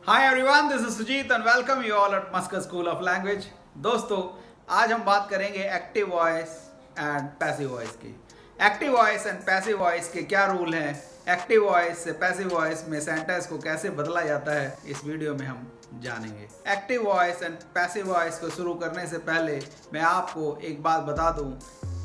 Hi everyone, this is Sujeet and welcome you all at Maskar school of language. दोस्तों, आज हम बात करेंगे active voice and passive voice की। Active voice and passive voice के क्या रूल हैं, एक्टिव वॉइस से पैसिव वॉइस में सेंटेंस को कैसे बदला जाता है, इस वीडियो में हम जानेंगे। Active voice and passive voice को शुरू करने से पहले मैं आपको एक बात बता दूं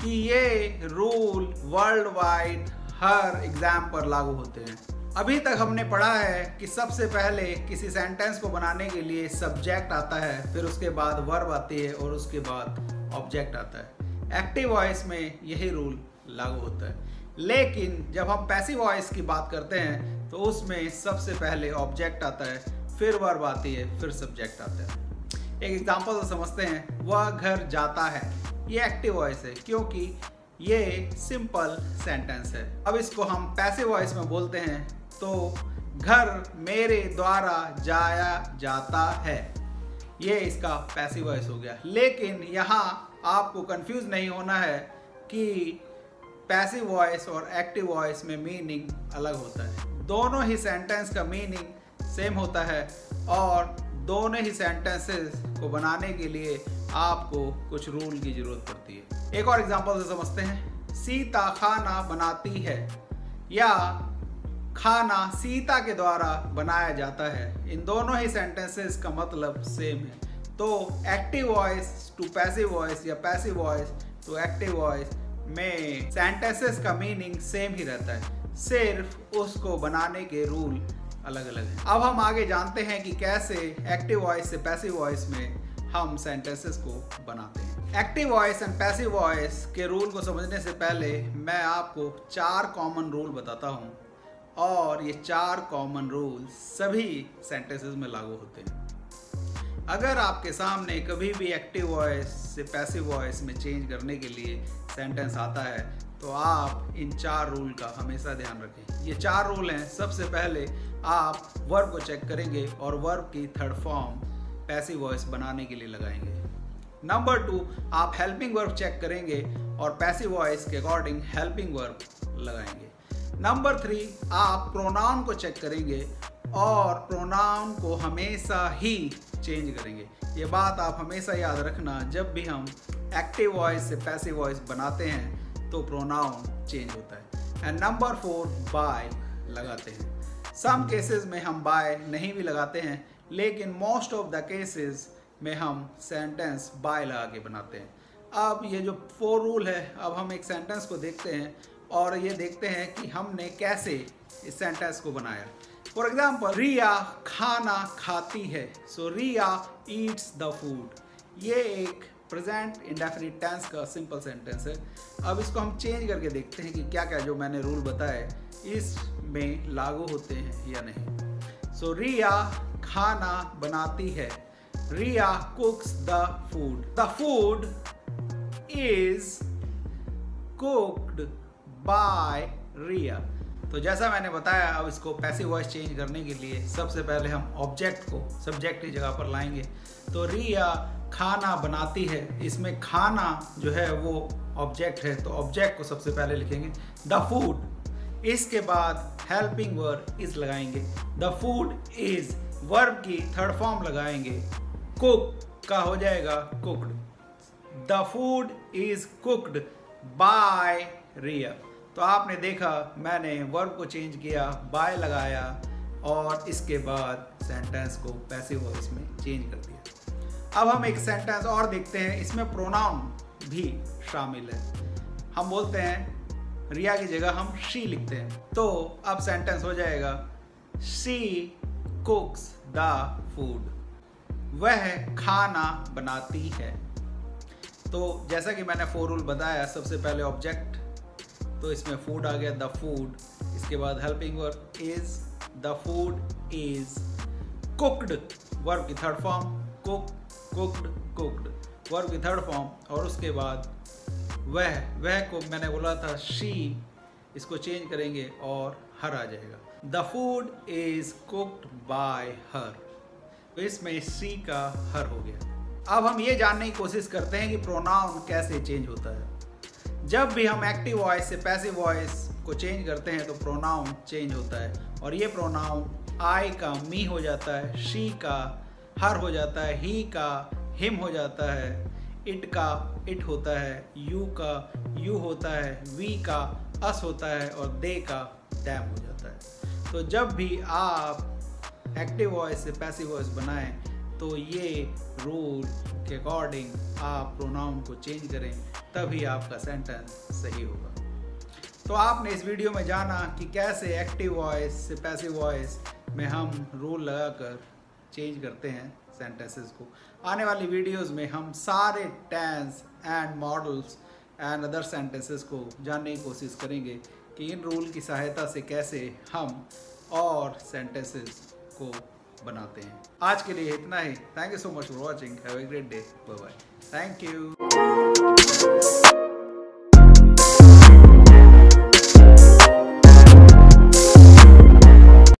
कि ये रूल वर्ल्ड वाइड हर एग्जाम पर लागू होते हैं। अभी तक हमने पढ़ा है कि सबसे पहले किसी सेंटेंस को बनाने के लिए सब्जेक्ट आता है, फिर उसके बाद वर्ब आती है और उसके बाद ऑब्जेक्ट आता है। एक्टिव वॉइस में यही रूल लागू होता है, लेकिन जब हम पैसिव वॉइस की बात करते हैं तो उसमें सबसे पहले ऑब्जेक्ट आता है, फिर वर्ब आती है, फिर सब्जेक्ट आता है। एक एग्जांपल से समझते हैं, वह घर जाता है। ये एक्टिव वॉइस है क्योंकि ये सिंपल सेंटेंस है। अब इसको हम पैसिव वॉइस में बोलते हैं तो घर मेरे द्वारा जाया जाता है, ये इसका पैसिव वॉइस हो गया। लेकिन यहाँ आपको कंफ्यूज नहीं होना है कि पैसिव वॉइस और एक्टिव वॉइस में मीनिंग अलग होता है। दोनों ही सेंटेंस का मीनिंग सेम होता है और दोनों ही सेंटेंसेस को बनाने के लिए आपको कुछ रूल की जरूरत पड़ती है। एक और एग्जांपल से समझते हैं, सीता खाना बनाती है या खाना सीता के द्वारा बनाया जाता है। इन दोनों ही सेंटेंसेस का मतलब सेम है। तो active voice to passive voice या passive voice to active voice में सेंटेंसेस का मीनिंग सेम ही रहता है, सिर्फ उसको बनाने के रूल अलग अलग हैं। अब हम आगे जानते हैं कि कैसे एक्टिव वॉइस से पैसिव वॉइस में हम सेंटेंसेस को बनाते हैं। Active voice and passive voice के रूल को समझने से पहले मैं आपको 4 कॉमन रूल बताता हूँ और ये 4 कॉमन रूल सभी सेंटेंसेस में लागू होते हैं। अगर आपके सामने कभी भी एक्टिव वॉइस से पैसिव वॉइस में चेंज करने के लिए सेंटेंस आता है तो आप इन 4 रूल का हमेशा ध्यान रखें। ये 4 रूल हैं। सबसे पहले आप वर्ब को चेक करेंगे और वर्ब की थर्ड फॉर्म पैसिव वॉइस बनाने के लिए लगाएंगे। नंबर 2, आप हेल्पिंग वर्ब चेक करेंगे और पैसिव वॉइस के अकॉर्डिंग हेल्पिंग वर्ब लगाएंगे। नंबर 3, आप प्रोनाउन को चेक करेंगे और प्रोनाउन को हमेशा ही चेंज करेंगे। ये बात आप हमेशा याद रखना, जब भी हम एक्टिव वॉइस से पैसिव वॉइस बनाते हैं तो प्रोनाउन चेंज होता है। एंड नंबर 4, बाय लगाते हैं। सम केसेस में हम बाय नहीं भी लगाते हैं, लेकिन मोस्ट ऑफ द केसेस में हम सेंटेंस बाय लगा के बनाते हैं। अब ये जो 4 रूल है, अब हम एक सेंटेंस को देखते हैं और ये देखते हैं कि हमने कैसे इस सेंटेंस को बनाया। फॉर एग्जाम्पल, रिया खाना खाती है। सो रिया ईट्स द फूड। ये एक प्रेजेंट इंडेफिनिट टेंस का सिंपल सेंटेंस है। अब इसको हम चेंज करके देखते हैं कि क्या क्या जो मैंने रूल बताए इसमें लागू होते हैं या नहीं। सो रिया खाना बनाती है। Riya cooks the food. The food is cooked by Riya. तो जैसा मैंने बताया, अब इसको पैसिव वॉइस चेंज करने के लिए सबसे पहले हम ऑब्जेक्ट को सब्जेक्ट की जगह पर लाएंगे। तो रिया खाना बनाती है, इसमें खाना जो है वो ऑब्जेक्ट है, तो ऑब्जेक्ट को सबसे पहले लिखेंगे द फूड। इसके बाद हेल्पिंग वर्ब इज लगाएंगे। द फूड इज वर्ब की थर्ड फॉर्म लगाएंगे। कुक का हो जाएगा cooked. The food is cooked by Riya. तो आपने देखा, मैंने वर्ब को चेंज किया, बाय लगाया और इसके बाद सेंटेंस को पैसिव वॉइस में चेंज कर दिया। अब हम एक सेंटेंस और देखते हैं, इसमें प्रोनाउन भी शामिल है। हम बोलते हैं रिया की जगह हम शी लिखते हैं, तो अब सेंटेंस हो जाएगा शी कुक्स द फूड। वह खाना बनाती है। तो जैसा कि मैंने 4 रूल बताया, सबसे पहले ऑब्जेक्ट, तो इसमें फूड आ गया, द फूड। इसके बाद helping verb is, the food is cooked, verb की third form cook, cooked, cooked, verb की थर्ड फॉर्म, और उसके बाद वह को मैंने बोला था शी, इसको चेंज करेंगे और हर आ जाएगा। The food is cooked bye हर, तो इसमें शी का हर हो गया। अब हम ये जानने की कोशिश करते हैं कि प्रोनाउन कैसे चेंज होता है। जब भी हम एक्टिव वॉइस से पैसिव वॉइस को चेंज करते हैं तो प्रोनाउन चेंज होता है, और ये प्रोनाउन आई का मी हो जाता है, शी का हर हो जाता है, ही का हिम हो जाता है, इट का इट होता है, यू का यू होता है, वी का अस होता है और दे का दैम हो जाता है। तो जब भी आप एक्टिव वॉइस से पैसिव वॉइस बनाएं तो ये रूल के अकॉर्डिंग आप प्रोनाउन को चेंज करें, तभी आपका सेंटेंस सही होगा। तो आपने इस वीडियो में जाना कि कैसे एक्टिव वॉइस से पैसिव वॉइस में हम रूल लगाकर चेंज करते हैं सेंटेंसेस को। आने वाली वीडियोस में हम सारे tense and modals and other sentences को जानने की कोशिश करेंगे कि इन रूल की सहायता से कैसे हम और सेंटेंसेस को बनाते हैं। आज के लिए इतना ही। Thank you so much for watching. Have a great day. Bye bye. Thank you.